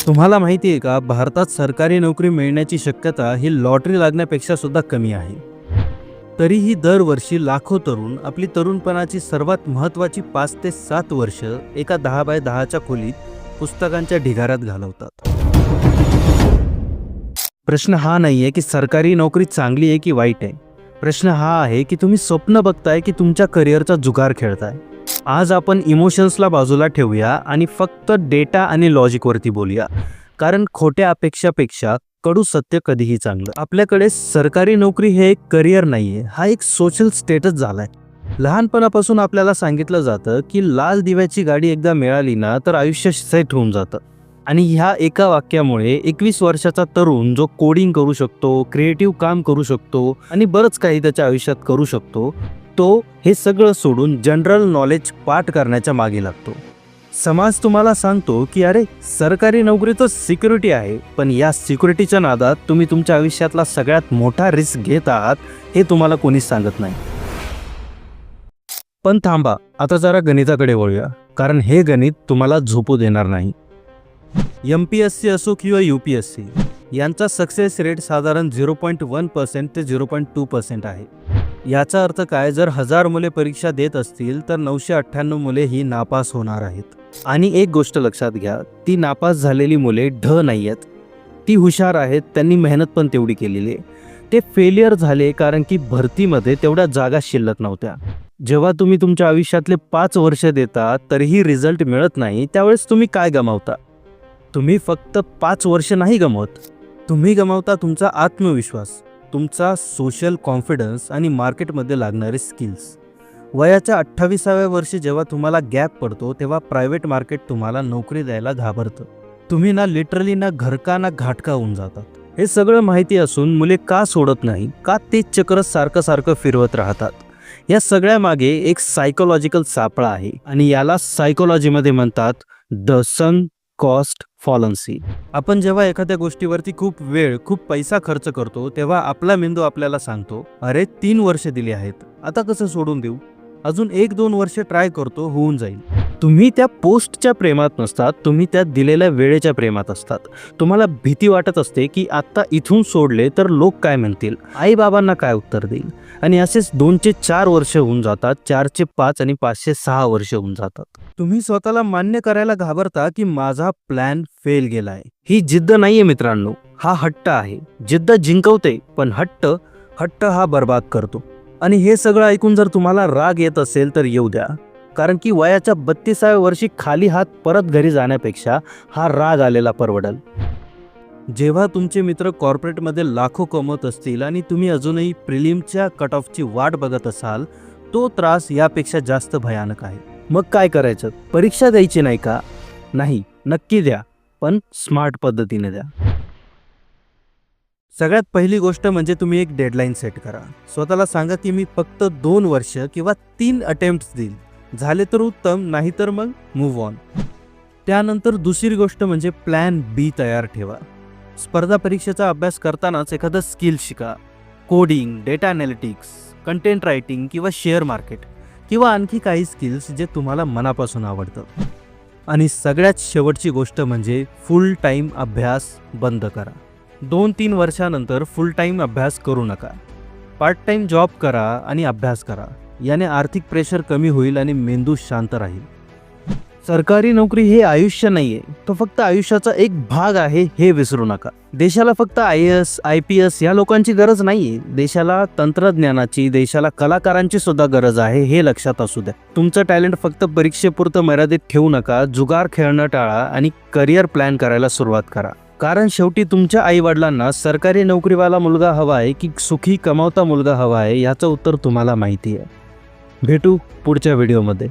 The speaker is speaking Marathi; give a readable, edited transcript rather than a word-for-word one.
तुम्हाला माहिती आहे का, भारतात सरकारी नोकरी मिळण्याची शक्यता ही लॉटरी लागण्यापेक्षा सुद्धा कमी आहे. तरीही दरवर्षी लाखो तरुण आपली तरुणपणाची सर्वात महत्त्वाची 5 ते 7 वर्ष एका 10 बाय 10च्या खोलीत पुस्तकांच्या ढिगाऱ्यात घालवतात. प्रश्न हा नाहीये की सरकारी नोकरी चांगली आहे की वाईट आहे. प्रश्न हा आहे की तुम्ही स्वप्न बघताय की तुमच्या करिअरचा जुगार खेळताय. आज आपण इमोशन्सला बाजूला ठेवूया आणि फक्त डेटा आणि लॉजिकवरती बोलूया. कारण खोट्या अपेक्षापेक्षा कडू सत्य कधीही चांगलं. आपल्याकडे सरकारी नोकरी हे एक करिअर नाहीये, हा एक सोशल स्टेटस झालाय. लहानपणापासून आपल्याला सांगितलं जातं की लाल दिव्याची गाडी एकदा मिळाली ना तर आयुष्य सेट होऊन जातं. आणि ह्या एका वाक्यामुळे 21 वर्षाचा तरुण जो कोडिंग करू शकतो, क्रिएटिव्ह काम करू शकतो आणि बरंच काही त्याच्या आयुष्यात करू शकतो, तो हे सगळं सोडून जनरल नॉलेज पाठ करण्याच्या मागे लागतो. समाज तुम्हाला सांगतो की अरे सरकारी नोकरीचं सिक्युरिटी आहे, पण या सिक्युरिटीच्या नादात तुम्ही तुमच्या आयुष्यातला सगळ्यात मोठा रिस्क घेत आहात हे तुम्हाला कोणीच सांगत नाही. पण थांबा, आता जरा गणिताकडे वळूया, कारण हे गणित तुम्हाला झोपू देणार नाही. MPSC असो किंवा UPSC यांचा सक्सेस रेट साधारण 0.1% ते 0.2% आहे. याचा अर्थ काय, जर 1000 मुले परीक्षा देत असतील तर 998 मुले ही नापास होणार आहेत. आणि एक गोष्ट लक्षात घ्या, ती नापास झालेली मुले ढ नाही आहेत, ती हुशार आहेत, त्यांनी मेहनत पण तेवढी केलेली आहे. ते फेलियर झाले कारण की भरतीमध्ये तेवढ्या जागा शिल्लक नव्हत्या. जेव्हा तुम्ही तुमच्या आयुष्यातले 5 वर्ष देता तरीही रिझल्ट मिळत नाही, त्यावेळेस तुम्ही काय गमावता? तुम्ही फक्त 5 वर्ष नाही गमावत, तुम्ही गमावता तुमचा आत्मविश्वास, तुमचा सोशल कॉन्फिडन्स आणि मार्केटमध्ये लागणारे स्किल्स. वयाच्या 28व्या वर्षी जेव्हा तुम्हाला गॅप पडतो तेव्हा प्रायव्हेट मार्केट तुम्हाला नोकरी द्यायला घाबरतं. तुम्ही ना लिटरली ना घरका ना घाटका होऊन जातात. हे सगळं माहिती असून मुले का सोडत नाही, का तेच चक्र सारखं फिरवत राहतात? या सगळ्या मागे एक सायकोलॉजिकल सापळा आहे आणि याला सायकोलॉजीमध्ये म्हणतात द सन कॉस्ट फॉलन्सी. आपण जेव्हा एखाद्या गोष्टीवरती खूप वेळ खूप पैसा खर्च करतो तेव्हा आपला मेंदू आपल्याला सांगतो, अरे 3 वर्ष दिली आहेत, आता कसं सोडून देऊ, अजून 1-2 वर्ष ट्राय करतो, होऊन जाईल. तुम्ही त्या पोस्टच्या प्रेमात नसतात, तुम्ही त्या दिलेल्या वेळेच्या प्रेमात असतात. तुम्हाला भीती वाटत असते की आता इथून सोडले तर लोक काय म्हणतील, आई बाबांना काय उत्तर देईल. आणि असेच 2चे 4 वर्ष होऊन जातात, 4चे 5 आणि 5चे 6 वर्ष होऊन जातात. तुम्ही स्वतःला मान्य करायला घाबरता की माझा प्लॅन फेल गेलाय. ही जिद्द नाहीये मित्रांनो, हा हट्ट आहे. जिद्द जिंकवते, पण हट्ट हा बर्बाद करतो. आणि हे सगळं ऐकून जर तुम्हाला राग येत असेल तर येऊ द्या, कारण की वयाच्या 32व्या वर्षी खाली हात परत घरी जाण्यापेक्षा हा राग आलेला परवडल. जेव्हा तुमचे मित्र कॉर्पोरेटमध्ये लाखो कमवत असतील आणि तुम्ही अजूनही प्रिलिमच्या कट ऑफची वाट बघत असाल, तो त्रास यापेक्षा जास्त भयानक आहे. मग काय करायचं? परीक्षा द्यायची नाही का? नाही, नक्की द्या, पण स्मार्ट पद्धतीने द्या. सगळ्यात पहिली गोष्ट म्हणजे तुम्ही एक डेडलाईन सेट करा. स्वतःला सांगा की मी फक्त 2 वर्ष किंवा 3 अटेम्प्ट्स देईल, झाले तर उत्तम, नाही तर मग मूव्ह ऑन. त्यानंतर दुसरी गोष्ट म्हणजे प्लॅन बी तयार ठेवा. स्पर्धा परीक्षेचा अभ्यास करतानाच एखादं स्किल शिका. Coding, data analytics, content writing किंवा शेअर मार्केट किंवा आणखी काही स्किल्स जे तुम्हाला मनापासून आवडतं. आणि सगळ्यात शेवटची गोष्ट म्हणजे फुल टाईम अभ्यास बंद करा. 2-3 वर्षानंतर फुल टाईम अभ्यास करू नका. पार्ट टाईम जॉब करा आणि अभ्यास करा. याने आर्थिक प्रेशर कमी होईल आणि मेंदू शांत राहील. सरकारी नोकरी हे आयुष्य नाहीये, तो फक्त आयुष्याचा एक भाग आहे, हे विसरू नका. देशाला फक्त IAS, IPS या लोकांची गरज नाहीये, देशाला तंत्रज्ञानाची, देशाला कलाकारांची सुद्धा गरज आहे, हे लक्षात असू द्या. तुमचं टॅलेंट फक्त परीक्षेपुरतं मर्यादित ठेवू नका. जुगार खेळणं टाळा आणि करिअर प्लॅन करायला सुरुवात करा. कारण शेवटी तुमच्या आईवडिलांना सरकारी नोकरीवाला मुलगा हवा आहे की सुखी कमावता मुलगा हवा आहे, याचं उत्तर तुम्हाला माहिती आहे. भेटू पुढच्या व्हिडिओमध्ये.